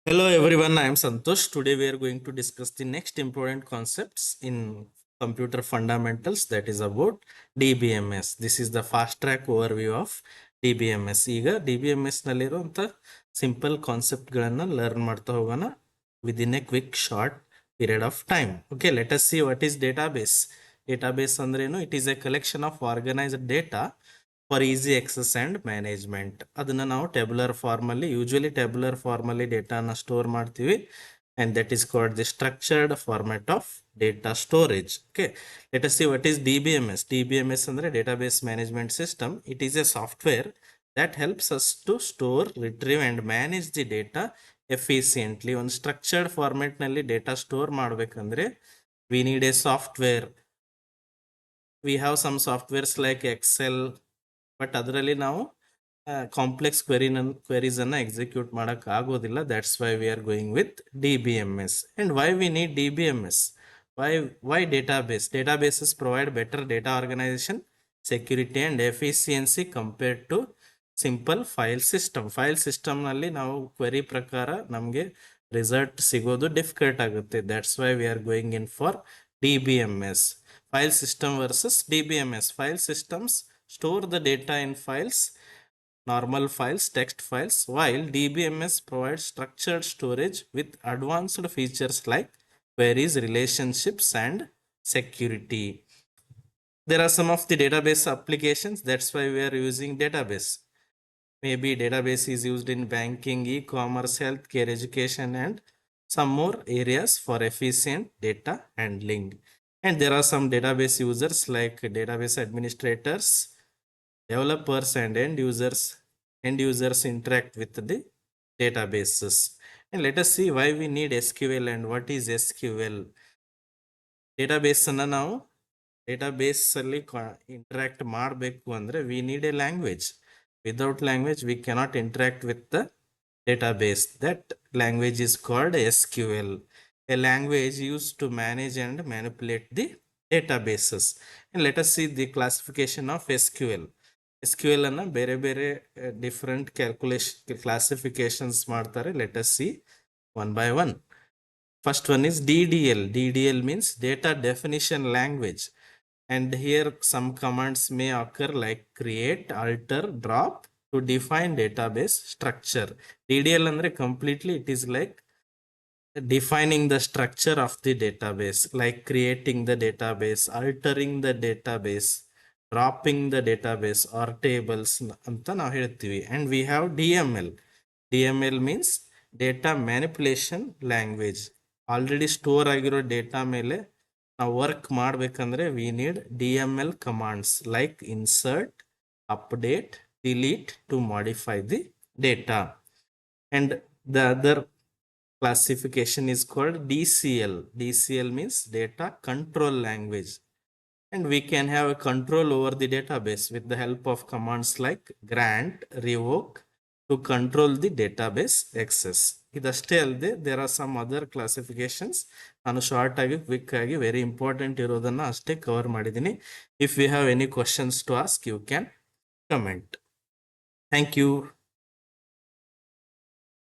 Hello everyone, I am Santosh. Today we are going to discuss the next important concepts in computer fundamentals, that is about DBMS. This is the fast track overview of DBMS. ಈಗ DBMS ನಲ್ಲಿರುವಂತ simple concept ಗಳನ್ನ learn ಮಾಡ್ತಾ ಹೋಗೋಣ within a quick short period of time. Okay, let us see what is database. Database ಅಂದ್ರೇನು? It is a collection of organized data for easy access and management. ಅದನ್ನ ನಾವು tabular form ಅಲ್ಲಿ usually tabular form ಅಲ್ಲಿ ಡೇಟಾನ store ಮಾಡ್ತೀವಿ, and that is called the structured format of data storage. Okay, let us see what is DBMS. DBMS ಅಂದ್ರೆ database management system. It is a software that helps us to store, retrieve and manage the data efficiently. ಒಂದು structured format ನಲ್ಲಿ data store ಮಾಡಬೇಕಂದ್ರೆ we need a software. We have some softwares like Excel, but ಅದರಲ್ಲಿ ನಾವು complex queries ಅನ್ನ execute ಮಾಡಕ್ ಆಗೋದಿಲ್ಲ. That's why we are going with DBMS. And why we need DBMS? Why databases provide better data organization, security and efficiency compared to simple file system ನಲ್ಲಿ ನಾವು query ಪ್ರಕಾರ ನಮಗೆ result ಸಿಗೋದು difficult ಆಗುತ್ತೆ. That's why we are going in for DBMS. File system versus DBMS. File systems store the data in files, normal files, text files, while DBMS provides structured storage with advanced features like queries, relationships and security. There are some of the database applications. That's why we are using database. Maybe database is used in banking, e-commerce, healthcare, education and some more areas for efficient data handling. And there are some database users like database administrators, developers and end users interact with the databases. And let us see why we need SQL and what is SQL. Database ಅನ್ನ ನಾವು database ಅಲ್ಲಿ interact ಮಾಡಬೇಕು ಅಂದ್ರೆ we need a language. Without language we cannot interact with the database. That language is called SQL, a language used to manage and manipulate the databases. And let us see the classification of SQL. SQL ಅನ್ನ ಬೇರೆ ಬೇರೆ different classifications ಮಾಡ್ತಾರೆ. Let us see one by one. First one is DDL. DDL means data definition language. And here some commands may occur like create, alter, drop to define database structure. DDL andre completely it is like defining the structure of the database, like creating the database, altering the database, dropping the database or tables anta ನಾವು ಹೇಳ್ತೀವಿ. And we have DML. DML means data manipulation language. Already store ಆಗಿರೋ data ಮೇಲೆ ನಾವು work ಮಾಡ್ಬೇಕಂದ್ರೆ we need DML commands like insert, update, delete to modify the data. And the other classification is called DCL. DCL means data control language. And we can have a control over the database with the help of commands like grant, revoke to control the database access. ಇದಷ್ಟೇ ಅಲ್ಲದೆ there are some other classifications. ನಾನು short ಆಗಿ quick ಆಗಿ very important ಇರೋದನ್ನ ಅಷ್ಟೇ cover ಮಾಡಿದ್ದೀನಿ. If you have any questions to ask you can comment. Thank you.